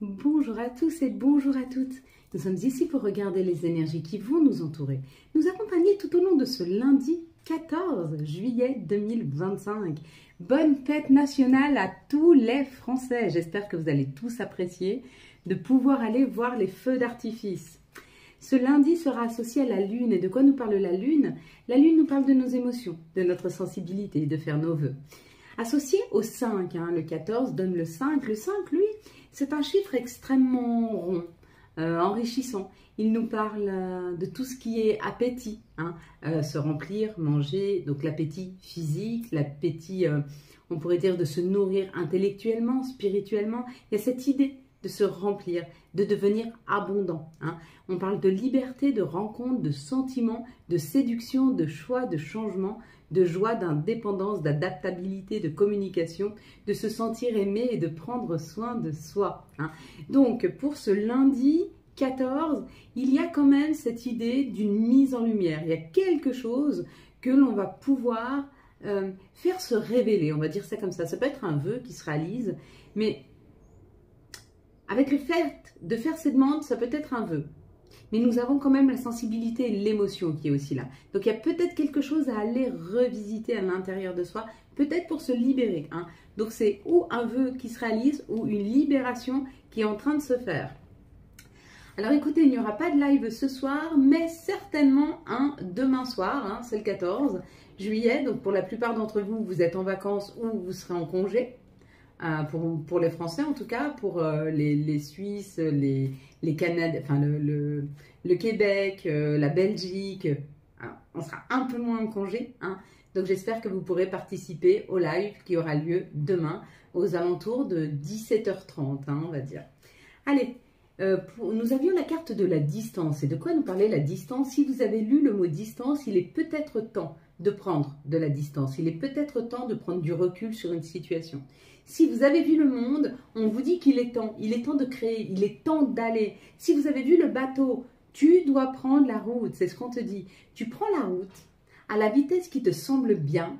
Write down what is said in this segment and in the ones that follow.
Bonjour à tous et bonjour à toutes. Nous sommes ici pour regarder les énergies qui vont nous entourer, nous accompagner tout au long de ce lundi 14 juillet 2025. Bonne fête nationale à tous les Français. J'espère que vous allez tous apprécier de pouvoir aller voir les feux d'artifice. Ce lundi sera associé à la Lune. Et de quoi nous parle la Lune? La Lune nous parle de nos émotions, de notre sensibilité, de faire nos vœux. Associé au 5, le 14 donne le 5. Le 5, lui, c'est un chiffre extrêmement rond, enrichissant. Il nous parle de tout ce qui est appétit, se remplir, manger, donc l'appétit physique, l'appétit, on pourrait dire, de se nourrir intellectuellement, spirituellement. Il y a cette idée de se remplir, de devenir abondant. On parle de liberté, de rencontre, de sentiments, de séduction, de choix, de changement, de joie, d'indépendance, d'adaptabilité, de communication, de se sentir aimé et de prendre soin de soi. Donc, pour ce lundi 14, il y a quand même cette idée d'une mise en lumière. Il y a quelque chose que l'on va pouvoir faire se révéler, on va dire ça comme ça. Ça peut être un vœu qui se réalise, mais avec le fait de faire ces demandes, ça peut être un vœu. Mais nous avons quand même la sensibilité et l'émotion qui est aussi là. Donc, il y a peut-être quelque chose à aller revisiter à l'intérieur de soi, peut-être pour se libérer. Donc, c'est ou un vœu qui se réalise ou une libération qui est en train de se faire. Alors, écoutez, il n'y aura pas de live ce soir, mais certainement un demain soir, c'est le 14 juillet. Donc, pour la plupart d'entre vous, vous êtes en vacances ou vous serez en congé. Pour les Français en tout cas, pour les Suisses, les Canadiens, enfin le Québec, la Belgique, on sera un peu moins en congé. Donc j'espère que vous pourrez participer au live qui aura lieu demain aux alentours de 17h30, on va dire. Allez, nous avions la carte de la distance. Et de quoi nous parlait la distance? Si vous avez lu le mot distance, il est peut-être temps de prendre de la distance. Il est peut-être temps de prendre du recul sur une situation. Si vous avez vu le monde, on vous dit qu'il est temps de créer, il est temps d'aller. Si vous avez vu le bateau, tu dois prendre la route, c'est ce qu'on te dit. Tu prends la route à la vitesse qui te semble bien,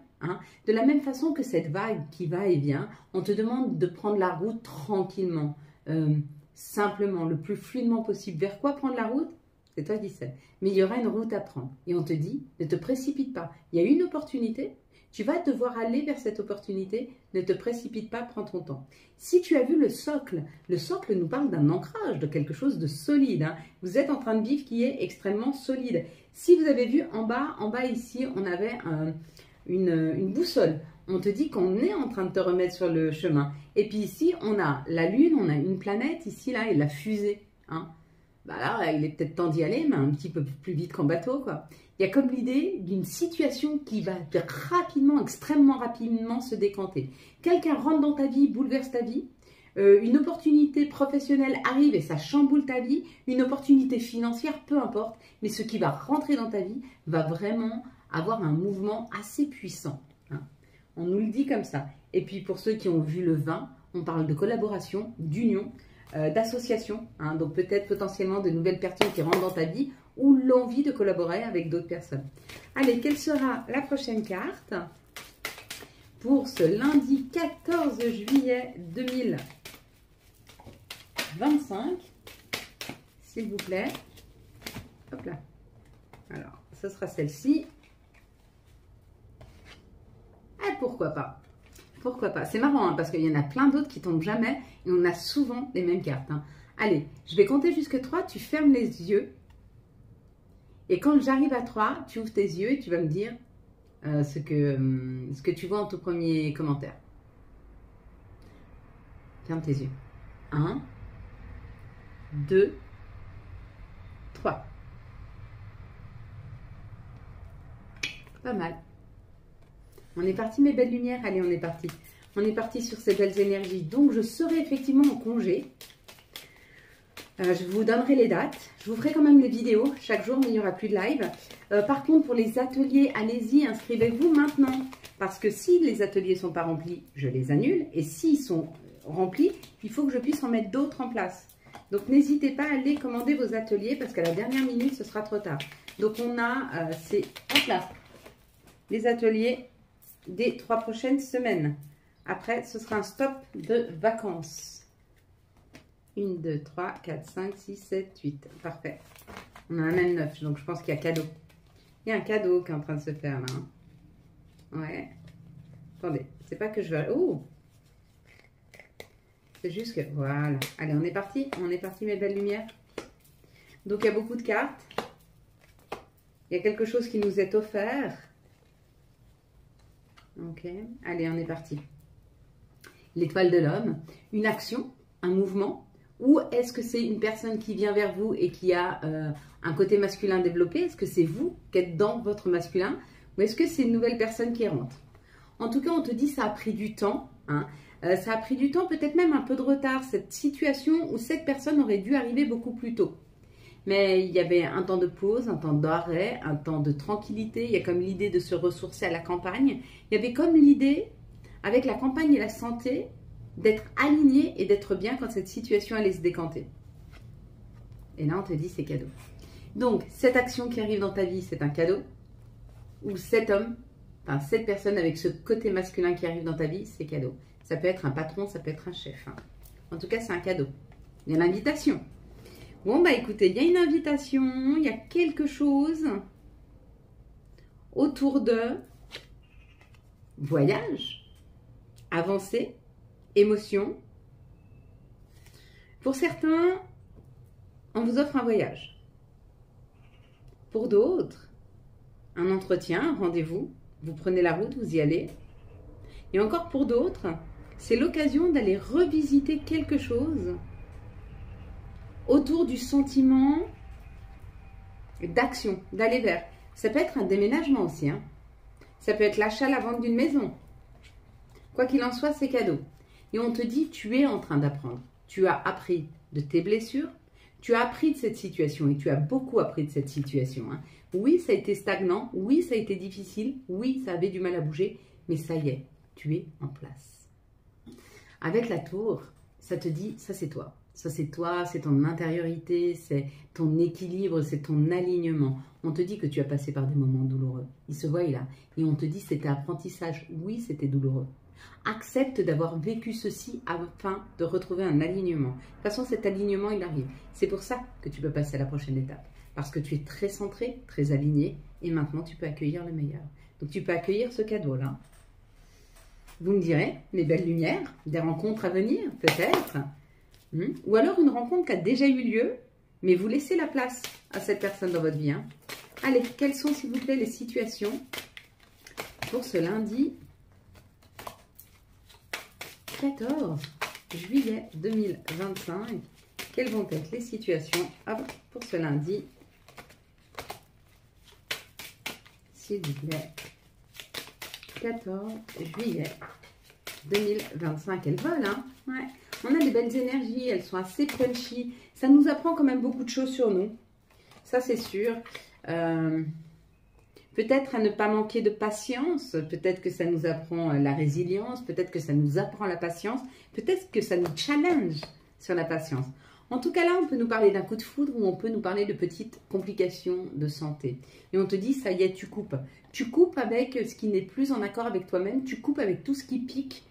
de la même façon que cette vague qui va et vient, on te demande de prendre la route tranquillement, simplement, le plus fluidement possible. Vers quoi prendre la route? C'est toi qui sais. Mais il y aura une route à prendre. Et on te dit, ne te précipite pas. Il y a une opportunité, tu vas devoir aller vers cette opportunité, ne te précipite pas, prends ton temps. Si tu as vu le socle nous parle d'un ancrage, de quelque chose de solide. Vous êtes en train de vivre qui est extrêmement solide. Si vous avez vu en bas ici, on avait une boussole. On te dit qu'on est en train de te remettre sur le chemin. Et puis ici, on a la Lune, on a une planète ici, là, et la fusée. Là, il est peut-être temps d'y aller, mais un petit peu plus vite qu'en bateau, quoi. Il y a comme l'idée d'une situation qui va rapidement, extrêmement rapidement se décanter. Quelqu'un rentre dans ta vie, bouleverse ta vie. Une opportunité professionnelle arrive et ça chamboule ta vie. Une opportunité financière, peu importe. Mais ce qui va rentrer dans ta vie va vraiment avoir un mouvement assez puissant. On nous le dit comme ça. Et puis pour ceux qui ont vu le 20, on parle de collaboration, d'union, d'association, donc peut-être potentiellement de nouvelles personnes qui rentrent dans ta vie ou l'envie de collaborer avec d'autres personnes. Allez, quelle sera la prochaine carte pour ce lundi 14 juillet 2025, s'il vous plaît? Hop là. Alors, ce sera celle-ci. Et pourquoi pas? Pourquoi pas? C'est marrant parce qu'il y en a plein d'autres qui tombent jamais et on a souvent les mêmes cartes. Allez, je vais compter jusqu'à 3, tu fermes les yeux et quand j'arrive à 3, tu ouvres tes yeux et tu vas me dire ce que tu vois en tout premier commentaire. Ferme tes yeux. 1, 2, 3. Pas mal. On est parti mes belles lumières, allez on est parti. On est parti sur ces belles énergies. Donc je serai effectivement en congé. Je vous donnerai les dates. Je vous ferai quand même les vidéos chaque jour, mais il n'y aura plus de live. Par contre pour les ateliers, allez-y, inscrivez-vous maintenant. Parce que si les ateliers ne sont pas remplis, je les annule. Et s'ils sont remplis, il faut que je puisse en mettre d'autres en place. Donc n'hésitez pas à aller commander vos ateliers parce qu'à la dernière minute, ce sera trop tard. Donc on a les ateliers des 3 prochaines semaines. Après, ce sera un stop de vacances. 1, 2, 3, 4, 5, 6, 7, 8. Parfait. On en a même 9, donc je pense qu'il y a cadeau. Il y a un cadeau qui est en train de se faire là. Hein. Ouais. Attendez, c'est pas que je veux... Oh! C'est juste que... Voilà. Allez, on est parti. On est parti, mes belles lumières. Donc, il y a beaucoup de cartes. Il y a quelque chose qui nous est offert. Ok. Allez, on est parti. L'étoile de l'homme. Une action, un mouvement. Ou est-ce que c'est une personne qui vient vers vous et qui a un côté masculin développé? Est-ce que c'est vous qui êtes dans votre masculin? Ou est-ce que c'est une nouvelle personne qui rentre? En tout cas, on te dit que ça a pris du temps. Hein. Ça a pris du temps, peut-être même un peu de retard, cette situation où cette personne aurait dû arriver beaucoup plus tôt. Mais il y avait un temps de pause, un temps d'arrêt, un temps de tranquillité. Il y a comme l'idée de se ressourcer à la campagne. Il y avait comme l'idée, avec la campagne et la santé, d'être aligné et d'être bien quand cette situation allait se décanter. Et là, on te dit, c'est cadeau. Donc, cette action qui arrive dans ta vie, c'est un cadeau. Ou cet homme, enfin, cette personne avec ce côté masculin qui arrive dans ta vie, c'est cadeau. Ça peut être un patron, ça peut être un chef. Hein. En tout cas, c'est un cadeau. Il y a l'invitation. Bon, bah écoutez, il y a une invitation, il y a quelque chose autour de voyage, avancée, émotion. Pour certains, on vous offre un voyage. Pour d'autres, un entretien, un rendez-vous. Vous prenez la route, vous y allez. Et encore pour d'autres, c'est l'occasion d'aller revisiter quelque chose autour du sentiment d'action, d'aller vers. Ça peut être un déménagement aussi. Hein. Ça peut être l'achat, la vente d'une maison. Quoi qu'il en soit, c'est cadeau. Et on te dit, tu es en train d'apprendre. Tu as appris de tes blessures. Tu as appris de cette situation et tu as beaucoup appris de cette situation. Hein. Oui, ça a été stagnant. Oui, ça a été difficile. Oui, ça avait du mal à bouger. Mais ça y est, tu es en place. Avec la tour, ça te dit, ça c'est toi. Ça c'est toi, c'est ton intériorité, c'est ton équilibre, c'est ton alignement. On te dit que tu as passé par des moments douloureux. Il se voit là. Et on te dit c'était apprentissage. Oui, c'était douloureux. Accepte d'avoir vécu ceci afin de retrouver un alignement. De toute façon, cet alignement, il arrive. C'est pour ça que tu peux passer à la prochaine étape. Parce que tu es très centré, très aligné. Et maintenant, tu peux accueillir le meilleur. Donc, tu peux accueillir ce cadeau-là. Vous me direz, mes belles lumières, des rencontres à venir, peut-être. Ou alors une rencontre qui a déjà eu lieu, mais vous laissez la place à cette personne dans votre vie. Hein. Allez, quelles sont, s'il vous plaît, les situations pour ce lundi 14 juillet 2025. Quelles vont être les situations pour ce lundi, s'il vous plaît, 14 juillet 2025. Elles volent, hein? Ouais. On a des belles énergies, elles sont assez punchy. Ça nous apprend quand même beaucoup de choses sur nous. Ça, c'est sûr. Peut-être à ne pas manquer de patience. Peut-être que ça nous apprend la résilience. Peut-être que ça nous apprend la patience. Peut-être que ça nous challenge sur la patience. En tout cas, là, on peut nous parler d'un coup de foudre ou on peut nous parler de petites complications de santé. Et on te dit, ça y est, tu coupes. Tu coupes avec ce qui n'est plus en accord avec toi-même. Tu coupes avec tout ce qui pique,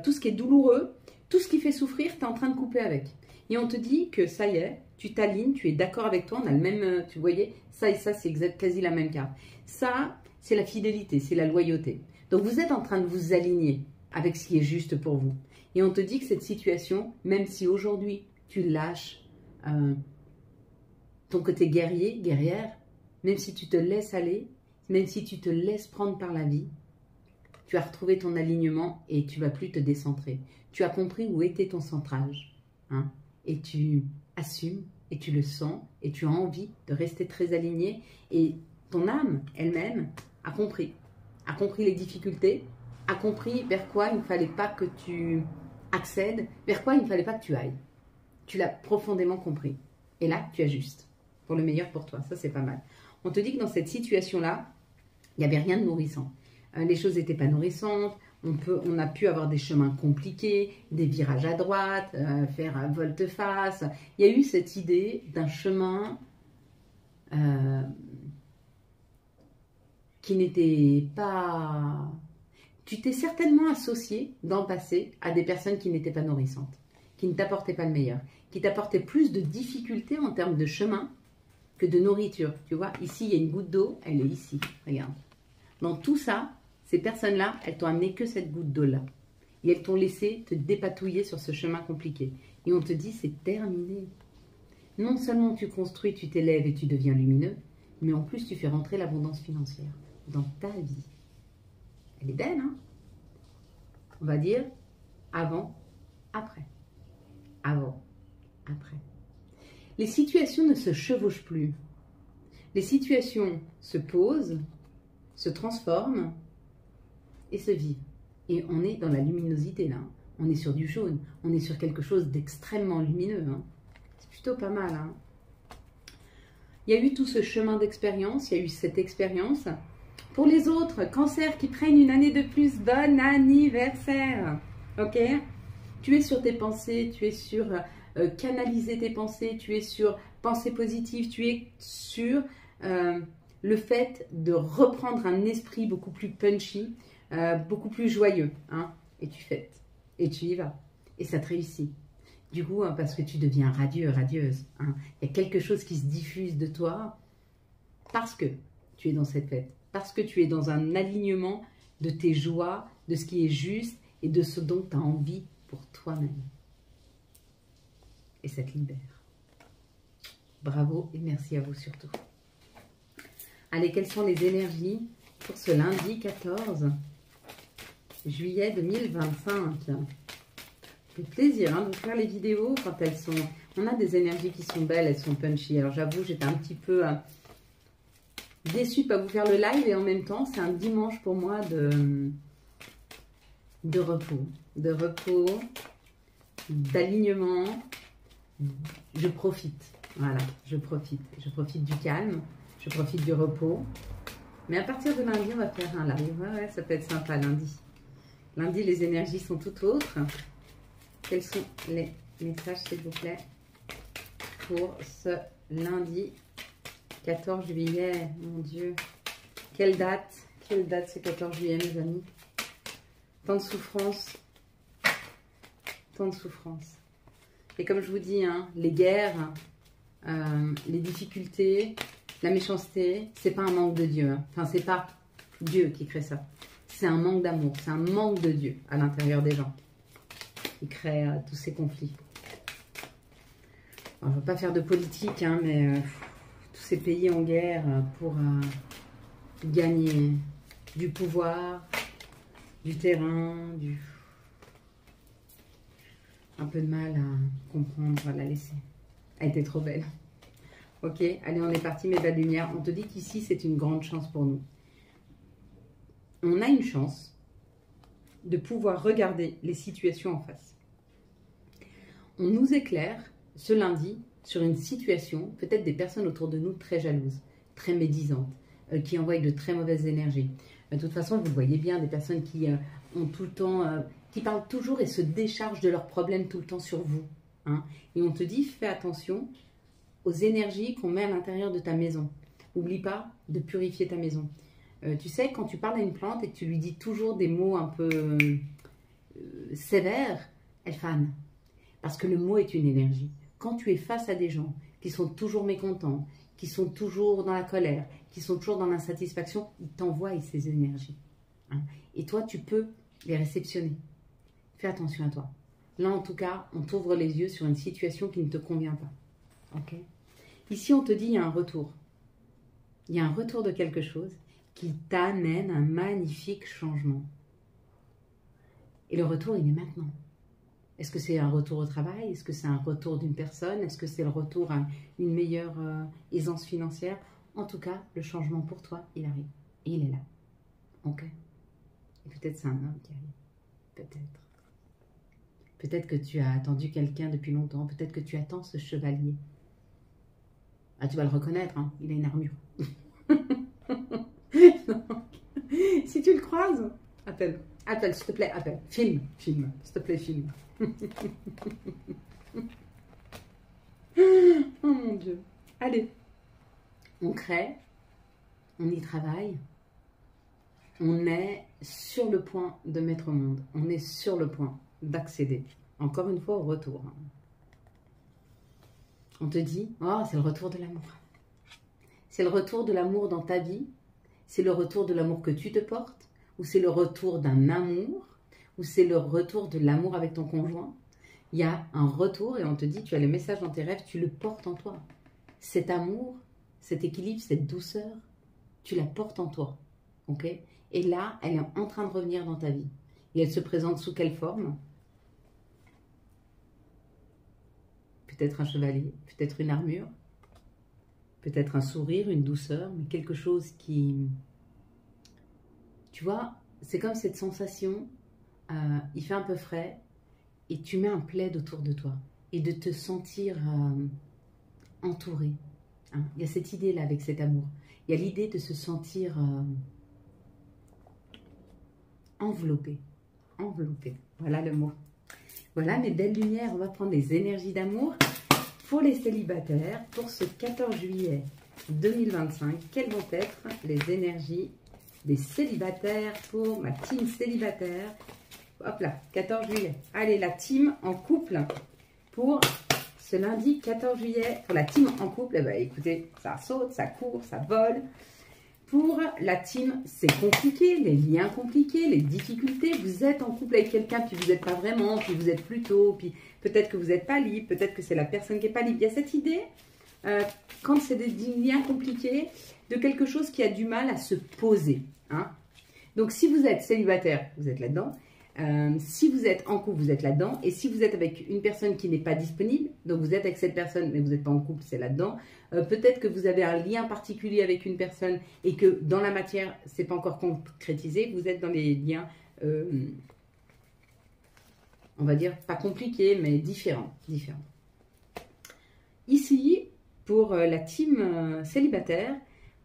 tout ce qui est douloureux. Tout ce qui fait souffrir, tu es en train de couper avec. Et on te dit que ça y est, tu t'alignes, tu es d'accord avec toi, on a le même, tu voyais, ça et ça, c'est quasi la même carte. Ça, c'est la fidélité, c'est la loyauté. Donc, vous êtes en train de vous aligner avec ce qui est juste pour vous. Et on te dit que cette situation, même si aujourd'hui, tu lâches ton côté guerrier, guerrière, même si tu te laisses aller, même si tu te laisses prendre par la vie, tu as retrouvé ton alignement et tu ne vas plus te décentrer. Tu as compris où était ton centrage. Hein, et tu assumes et tu le sens et tu as envie de rester très aligné. Et ton âme elle-même a compris les difficultés, a compris vers quoi il ne fallait pas que tu accèdes, vers quoi il ne fallait pas que tu ailles. Tu l'as profondément compris. Et là, tu ajustes pour le meilleur pour toi. Ça, c'est pas mal. On te dit que dans cette situation-là, il n'y avait rien de nourrissant. Les choses n'étaient pas nourrissantes. On a pu avoir des chemins compliqués, des virages à droite, faire volte-face. Il y a eu cette idée d'un chemin qui n'était pas... Tu t'es certainement associé dans le passé à des personnes qui n'étaient pas nourrissantes. qui ne t'apportait pas le meilleur, qui t'apportait plus de difficultés en termes de chemin que de nourriture. Tu vois, ici, il y a une goutte d'eau, elle est ici, regarde. Dans tout ça, ces personnes-là, elles t'ont amené que cette goutte d'eau-là. Et elles t'ont laissé te dépatouiller sur ce chemin compliqué. Et on te dit, c'est terminé. Non seulement tu construis, tu t'élèves et tu deviens lumineux, mais en plus, tu fais rentrer l'abondance financière dans ta vie. Elle est belle, hein? On va dire avant, après. Avant, après. Les situations ne se chevauchent plus. Les situations se posent, se transforment et se vivent. Et on est dans la luminosité là. On est sur du jaune. On est sur quelque chose d'extrêmement lumineux. Hein. C'est plutôt pas mal. Hein. Il y a eu tout ce chemin d'expérience. Il y a eu cette expérience. Pour les autres, cancers qui prennent une année de plus, bon anniversaire. Ok? Tu es sur tes pensées, tu es sur canaliser tes pensées, tu es sur pensée positive, tu es sur le fait de reprendre un esprit beaucoup plus punchy, beaucoup plus joyeux. Hein, et tu fêtes, et tu y vas, et ça te réussit. Du coup, hein, parce que tu deviens radieux, radieuse. Hein, il y a quelque chose qui se diffuse de toi parce que tu es dans cette fête, parce que tu es dans un alignement de tes joies, de ce qui est juste et de ce dont tu as envie pour toi-même. Et ça te libère. Bravo et merci à vous surtout. Allez, quelles sont les énergies pour ce lundi 14 juillet 2025? Ça fait plaisir hein, de faire les vidéos quand elles sont... On a des énergies qui sont belles, elles sont punchy. Alors j'avoue, j'étais un petit peu déçue de ne pas vous faire le live et en même temps, c'est un dimanche pour moi de repos. De repos, d'alignement. Je profite. Voilà, je profite. Je profite du calme, je profite du repos. Mais à partir de lundi, on va faire un live. Ouais, ça peut être sympa lundi. Lundi, les énergies sont tout autres. Quels sont les messages, s'il vous plaît, pour ce lundi 14 juillet? Mon Dieu. Quelle date ce 14 juillet, mes amis? Tant de souffrance. Tant de souffrance. Et comme je vous dis, hein, les guerres, les difficultés, la méchanceté, c'est pas un manque de Dieu. Hein. Enfin, c'est pas Dieu qui crée ça. C'est un manque d'amour, c'est un manque de Dieu à l'intérieur des gens qui crée tous ces conflits. On ne va pas faire de politique, hein, mais tous ces pays en guerre pour gagner du pouvoir, du terrain, un peu de mal à comprendre, à la laisser. Elle était trop belle. Ok, allez, on est parti, mes belles lumières. On te dit qu'ici, c'est une grande chance pour nous. On a une chance de pouvoir regarder les situations en face. On nous éclaire ce lundi sur une situation, peut-être des personnes autour de nous très jalouses, très médisantes, qui envoient de très mauvaises énergies. De toute façon, vous le voyez bien, des personnes qui ont tout le temps, qui parlent toujours et se déchargent de leurs problèmes tout le temps sur vous. Hein. Et on te dit, fais attention aux énergies qu'on met à l'intérieur de ta maison. N'oublie pas de purifier ta maison. Tu sais, quand tu parles à une plante et que tu lui dis toujours des mots un peu sévères, elle fane. Parce que le mot est une énergie. Quand tu es face à des gens qui sont toujours mécontents, qui sont toujours dans la colère, qui sont toujours dans l'insatisfaction, ils t'envoient ces énergies. Hein. Et toi, tu peux les réceptionner. Fais attention à toi. Là, en tout cas, on t'ouvre les yeux sur une situation qui ne te convient pas. Ok ? Ici, on te dit, il y a un retour. Il y a un retour de quelque chose qui t'amène un magnifique changement. Et le retour, il est maintenant. Est-ce que c'est un retour au travail? Est-ce que c'est un retour d'une personne? Est-ce que c'est le retour à une meilleure aisance financière? En tout cas, le changement pour toi, il arrive. Et il est là. Ok? Et peut-être c'est un homme qui arrive. Peut-être. Peut-être que tu as attendu quelqu'un depuis longtemps. Peut-être que tu attends ce chevalier. Ah, tu vas le reconnaître, hein, il a une armure. Si tu le croises, appelle. Appelle, s'il te plaît, appelle. Filme, s'il te plaît, filme. Oh mon Dieu. Allez. On crée, on y travaille. On est sur le point de mettre au monde. On est sur le point d'accéder encore une fois au retour. On te dit, oh, c'est le retour de l'amour. C'est le retour de l'amour dans ta vie. C'est le retour de l'amour que tu te portes. Ou c'est le retour d'un amour. Ou c'est le retour de l'amour avec ton conjoint. Il y a un retour et on te dit, tu as le message dans tes rêves, tu le portes en toi. Cet amour, cet équilibre, cette douceur, tu la portes en toi. Ok? Et là, elle est en train de revenir dans ta vie. Et elle se présente sous quelle forme? Peut-être un chevalier, peut-être une armure, peut-être un sourire, une douceur, mais quelque chose qui... Tu vois, c'est comme cette sensation, il fait un peu frais, et tu mets un plaid autour de toi, et de te sentir entouré. Hein. Il y a cette idée-là avec cet amour. Il y a l'idée de se sentir enveloppé. Enveloppé, voilà le mot. Voilà mes belles lumières, on va prendre les énergies d'amour pour les célibataires pour ce 14 juillet 2025. Quelles vont être les énergies des célibataires pour ma team célibataire? Hop là, 14 juillet. Allez, la team en couple pour ce lundi 14 juillet. Pour la team en couple, eh ben, écoutez, ça saute, ça court, ça vole. Pour la team, c'est compliqué, les liens compliqués, les difficultés. Vous êtes en couple avec quelqu'un, puis vous n'êtes pas vraiment, puis vous êtes plutôt, puis peut-être que vous n'êtes pas libre, peut-être que c'est la personne qui n'est pas libre. Il y a cette idée, quand c'est des liens compliqués, de quelque chose qui a du mal à se poser. Hein. Donc, si vous êtes célibataire, vous êtes là-dedans. Si vous êtes en couple, vous êtes là-dedans. Et si vous êtes avec une personne qui n'est pas disponible, donc vous êtes avec cette personne, mais vous n'êtes pas en couple, c'est là-dedans. Peut-être que vous avez un lien particulier avec une personne et que dans la matière, c'est pas encore concrétisé. Vous êtes dans les liens, on va dire, pas compliqués, mais différents. Ici, pour la team célibataire,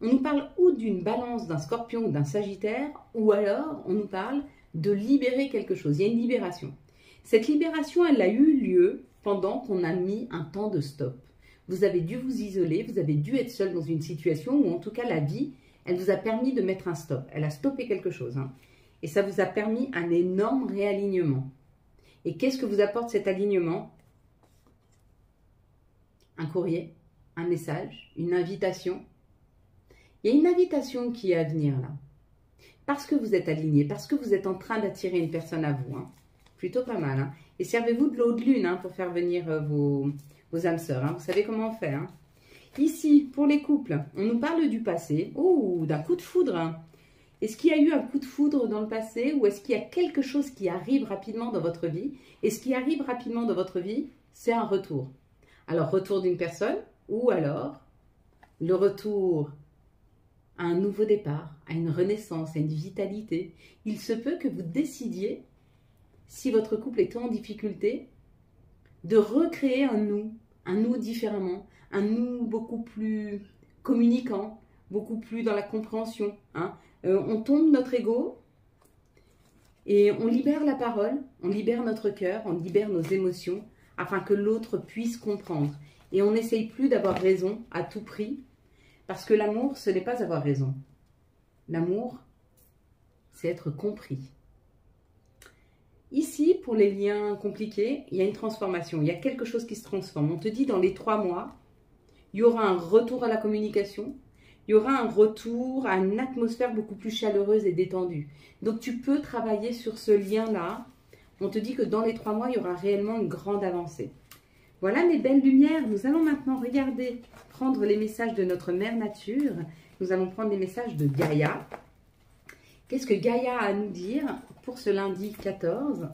on nous parle ou d'une balance, d'un scorpion ou d'un sagittaire, ou alors on nous parle de libérer quelque chose. Il y a une libération. Cette libération, elle a eu lieu pendant qu'on a mis un temps de stop. Vous avez dû vous isoler, vous avez dû être seul dans une situation où, en tout cas, la vie, elle vous a permis de mettre un stop. Elle a stoppé quelque chose. Hein. Et ça vous a permis un énorme réalignement. Et qu'est-ce que vous apporte cet alignement? Un courrier, un message, une invitation. Il y a une invitation qui est à venir là. Parce que vous êtes aligné, parce que vous êtes en train d'attirer une personne à vous. Hein. Plutôt pas mal. Hein. Et servez-vous de l'eau de lune hein, pour faire venir vos âmes sœurs. Hein. Vous savez comment on fait. Hein. Ici, pour les couples, on nous parle du passé. Oh, d'un coup de foudre. Hein. Est-ce qu'il y a eu un coup de foudre dans le passé ou est-ce qu'il y a quelque chose qui arrive rapidement dans votre vie? Et ce qui arrive rapidement dans votre vie, c'est un retour. Alors, retour d'une personne ou alors le retour à un nouveau départ, à une renaissance, à une vitalité. Il se peut que vous décidiez, si votre couple était en difficulté, de recréer un nous différemment, un nous beaucoup plus communicant, beaucoup plus dans la compréhension. Hein. On tombe notre ego et on libère la parole, on libère notre cœur, on libère nos émotions afin que l'autre puisse comprendre. Et on n'essaye plus d'avoir raison à tout prix. Parce que l'amour, ce n'est pas avoir raison. L'amour, c'est être compris. Ici, pour les liens compliqués, il y a une transformation. Il y a quelque chose qui se transforme. On te dit, dans les 3 mois, il y aura un retour à la communication. Il y aura un retour à une atmosphère beaucoup plus chaleureuse et détendue. Donc, tu peux travailler sur ce lien-là. On te dit que dans les 3 mois, il y aura réellement une grande avancée. Voilà mes belles lumières. Nous allons maintenant regarder, prendre les messages de notre mère nature. Nous allons prendre les messages de Gaïa. Qu'est-ce que Gaïa a à nous dire pour ce lundi 14?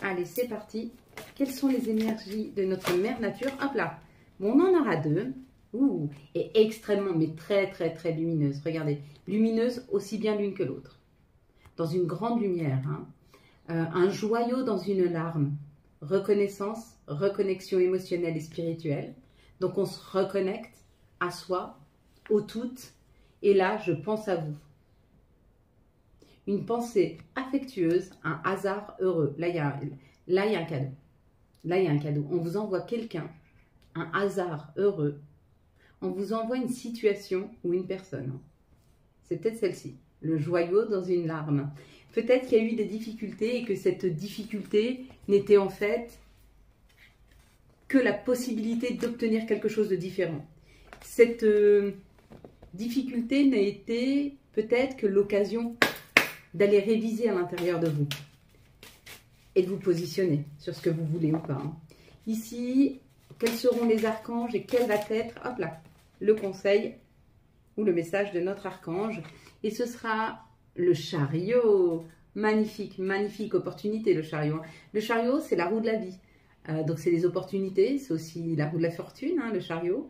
Allez, c'est parti. Quelles sont les énergies de notre mère nature? Hop là. Bon, on en aura 2. Ouh, et extrêmement, mais très, très, très lumineuse. Regardez, lumineuse aussi bien l'une que l'autre. Dans une grande lumière. Hein. Un joyau dans une larme. Reconnaissance, reconnexion émotionnelle et spirituelle. Donc, on se reconnecte à soi, au tout. Et là, je pense à vous. Une pensée affectueuse, un hasard heureux. Là, il y a un cadeau. Là, il y a un cadeau. On vous envoie quelqu'un, un hasard heureux. On vous envoie une situation ou une personne. C'est peut-être celle-ci. le joyau dans une larme. Peut-être qu'il y a eu des difficultés et que cette difficulté n'était en fait que la possibilité d'obtenir quelque chose de différent. Cette difficulté n'a été peut-être que l'occasion d'aller réviser à l'intérieur de vous et de vous positionner sur ce que vous voulez ou pas. Ici, quels seront les archanges et quel va être, hop là, le conseil ou le message de notre archange. Et ce sera le chariot. Magnifique, magnifique opportunité le chariot. Le chariot, c'est la roue de la vie. Donc c'est les opportunités, c'est aussi la roue de la fortune, le chariot.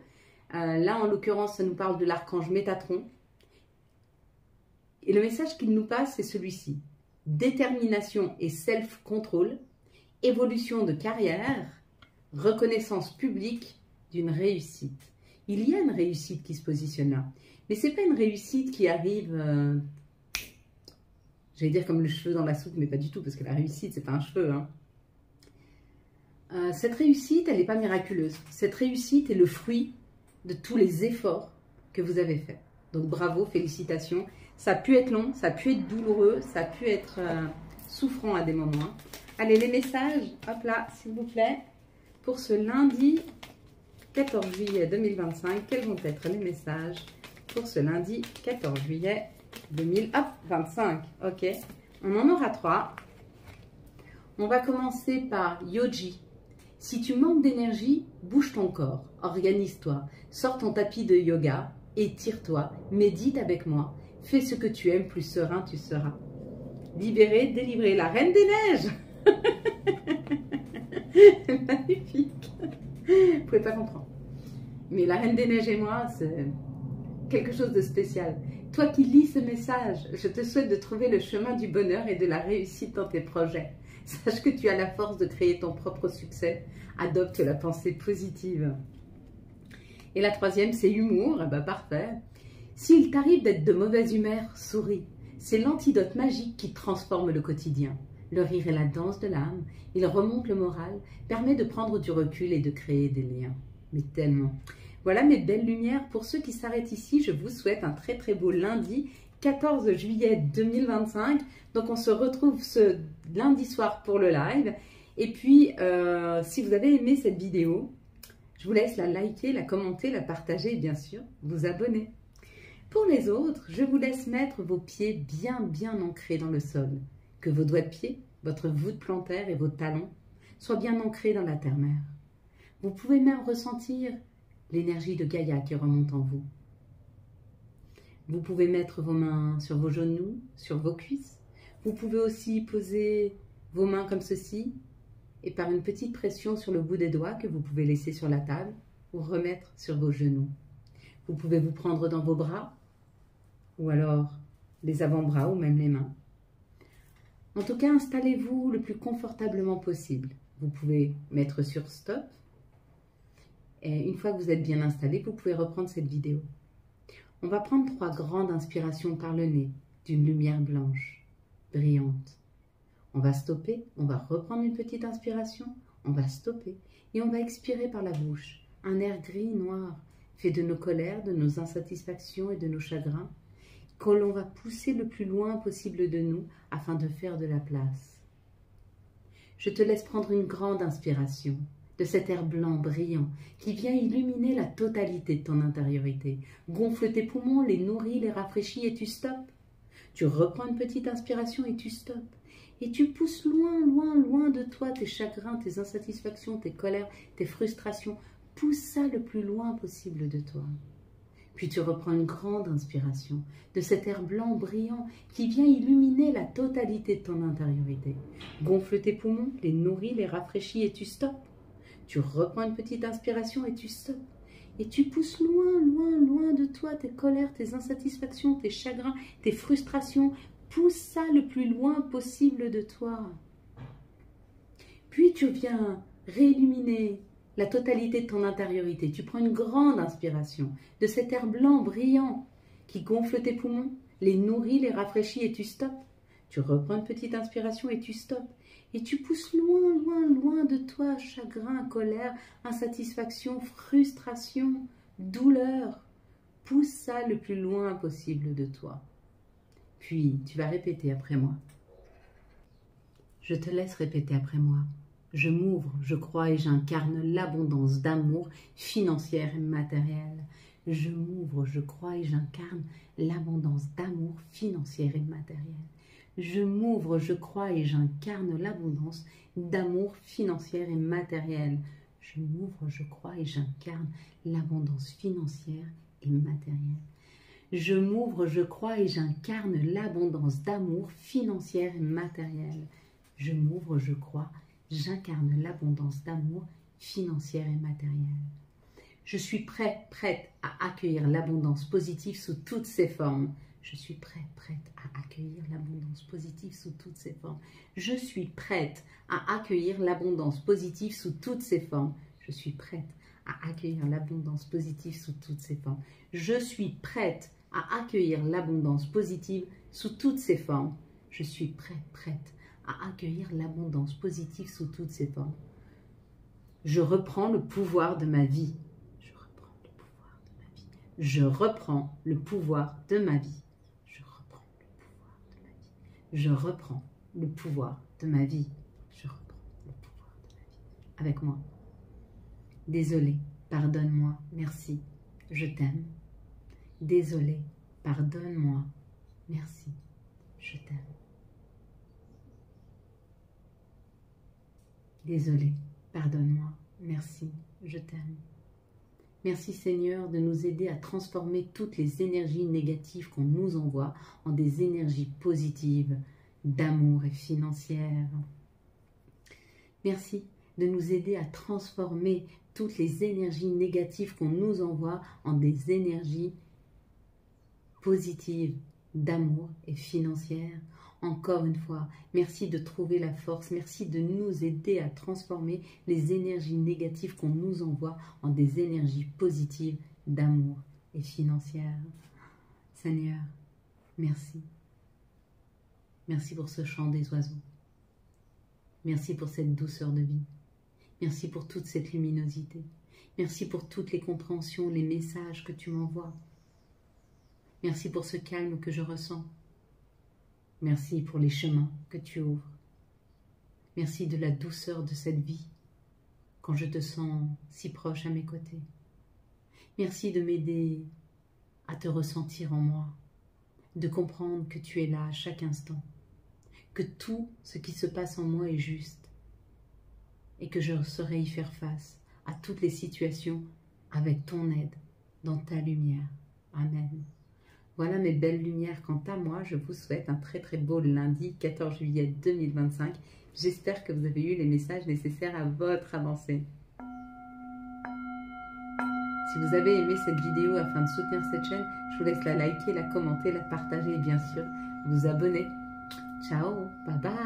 Là, en l'occurrence, ça nous parle de l'archange Métatron. Et le message qu'il nous passe, c'est celui-ci. Détermination et self-control, évolution de carrière, reconnaissance publique d'une réussite. Il y a une réussite qui se positionne là. Mais ce n'est pas une réussite qui arrive, j'allais dire comme le cheveu dans la soupe, mais pas du tout, parce que la réussite, ce n'est pas un cheveu. Cette réussite, elle n'est pas miraculeuse. Cette réussite est le fruit de tous les efforts que vous avez faits. Donc bravo, félicitations. Ça a pu être long, ça a pu être douloureux, ça a pu être souffrant à des moments. Allez, les messages, hop là, s'il vous plaît, pour ce lundi 14 juillet 2025. Quels vont être les messages pour ce lundi 14 juillet 2025? Ok, on en aura 3. On va commencer par Yoji. Si tu manques d'énergie, bouge ton corps, organise-toi, sors ton tapis de yoga, étire-toi, médite avec moi, fais ce que tu aimes, plus serein tu seras. Libéré, délivré, la reine des neiges. Magnifique. Vous ne pouvez pas comprendre. Mais la reine des neiges et moi, c'est quelque chose de spécial. Toi qui lis ce message, je te souhaite de trouver le chemin du bonheur et de la réussite dans tes projets. Sache que tu as la force de créer ton propre succès. Adopte la pensée positive. Et la troisième, c'est humour. Eh ben, parfait. S'il t'arrive d'être de mauvaise humeur, souris. C'est l'antidote magique qui transforme le quotidien. Le rire est la danse de l'âme. Il remonte le moral, permet de prendre du recul et de créer des liens. Mais tellement. Voilà mes belles lumières. Pour ceux qui s'arrêtent ici, je vous souhaite un très très beau lundi 14 juillet 2025. Donc on se retrouve ce lundi soir pour le live. Et puis, si vous avez aimé cette vidéo, je vous laisse la liker, la commenter, la partager et bien sûr, vous abonner. Pour les autres, je vous laisse mettre vos pieds bien ancrés dans le sol. Que vos doigts de pied, votre voûte plantaire et vos talons soient bien ancrés dans la terre-mère. Vous pouvez même ressentir l'énergie de Gaïa qui remonte en vous. Vous pouvez mettre vos mains sur vos genoux, sur vos cuisses. Vous pouvez aussi poser vos mains comme ceci et par une petite pression sur le bout des doigts que vous pouvez laisser sur la table ou remettre sur vos genoux. Vous pouvez vous prendre dans vos bras ou alors les avant-bras ou même les mains. En tout cas, installez-vous le plus confortablement possible. Vous pouvez mettre sur stop et une fois que vous êtes bien installé, vous pouvez reprendre cette vidéo. On va prendre 3 grandes inspirations par le nez d'une lumière blanche, brillante. On va stopper, on va reprendre une petite inspiration, on va stopper et on va expirer par la bouche. Un air gris-noir fait de nos colères, de nos insatisfactions et de nos chagrins que l'on va pousser le plus loin possible de nous afin de faire de la place. Je te laisse prendre une grande inspiration de cet air blanc brillant qui vient illuminer la totalité de ton intériorité. Gonfle tes poumons, les nourris, les rafraîchis et tu stoppes. Tu reprends une petite inspiration et tu stoppes. Et tu pousses loin de toi tes chagrins, tes insatisfactions, tes colères, tes frustrations. Pousse ça le plus loin possible de toi. Puis tu reprends une grande inspiration de cet air blanc brillant qui vient illuminer la totalité de ton intériorité. Gonfle tes poumons, les nourris, les rafraîchis et tu stoppes. Tu reprends une petite inspiration et tu stoppes. Et tu pousses loin de toi tes colères, tes insatisfactions, tes chagrins, tes frustrations. Pousse ça le plus loin possible de toi. Puis tu viens réilluminer la totalité de ton intériorité. Tu prends une grande inspiration de cet air blanc brillant qui gonfle tes poumons, les nourrit, les rafraîchit et tu stoppes. Tu reprends une petite inspiration et tu stoppes. Et tu pousses loin de toi chagrin, colère, insatisfaction, frustration, douleur. Pousse ça le plus loin possible de toi. Puis tu vas répéter après moi. Je te laisse répéter après moi. Je m'ouvre, je crois et j'incarne l'abondance d'amour financière et matérielle. Je m'ouvre, je crois et j'incarne l'abondance d'amour financière et matérielle. Je m'ouvre, je crois et j'incarne l'abondance d'amour financière et matérielle. Je m'ouvre, je crois et j'incarne l'abondance financière et matérielle. Je m'ouvre, je crois et j'incarne l'abondance d'amour financière et matérielle. Je m'ouvre, je crois, j'incarne l'abondance d'amour financière et matérielle. Je suis prête à accueillir l'abondance positive sous toutes ses formes. Je suis prête à accueillir l'abondance positive sous toutes ses formes. Je suis prête à accueillir l'abondance positive sous toutes ses formes. Je suis prête à accueillir l'abondance positive sous toutes ses formes. Je suis prête à accueillir l'abondance positive sous toutes ses formes. Je suis prête à accueillir l'abondance positive sous toutes ses formes. Je reprends le pouvoir de ma vie. Je reprends le pouvoir de ma vie. Je reprends le pouvoir de ma vie. Je reprends le pouvoir de ma vie. Avec moi. Désolé, pardonne-moi, merci, je t'aime. Désolé, pardonne-moi, merci, je t'aime. Désolé, pardonne-moi, merci, je t'aime. Merci Seigneur de nous aider à transformer toutes les énergies négatives qu'on nous envoie en des énergies positives, d'amour et financières. Merci de nous aider à transformer toutes les énergies négatives qu'on nous envoie en des énergies positives, d'amour et financières. Encore une fois, merci de trouver la force, merci de nous aider à transformer les énergies négatives qu'on nous envoie en des énergies positives, d'amour et financières. Seigneur, merci. Merci pour ce chant des oiseaux. Merci pour cette douceur de vie. Merci pour toute cette luminosité. Merci pour toutes les compréhensions, les messages que tu m'envoies. Merci pour ce calme que je ressens. Merci pour les chemins que tu ouvres. Merci de la douceur de cette vie quand je te sens si proche à mes côtés. Merci de m'aider à te ressentir en moi, de comprendre que tu es là à chaque instant, que tout ce qui se passe en moi est juste et que je saurai y faire face à toutes les situations avec ton aide, dans ta lumière. Amen. Voilà mes belles lumières. Quant à moi, je vous souhaite un très très beau lundi 14 juillet 2025. J'espère que vous avez eu les messages nécessaires à votre avancée. Si vous avez aimé cette vidéo afin de soutenir cette chaîne, je vous laisse la liker, la commenter, la partager et bien sûr vous abonner. Ciao, bye bye.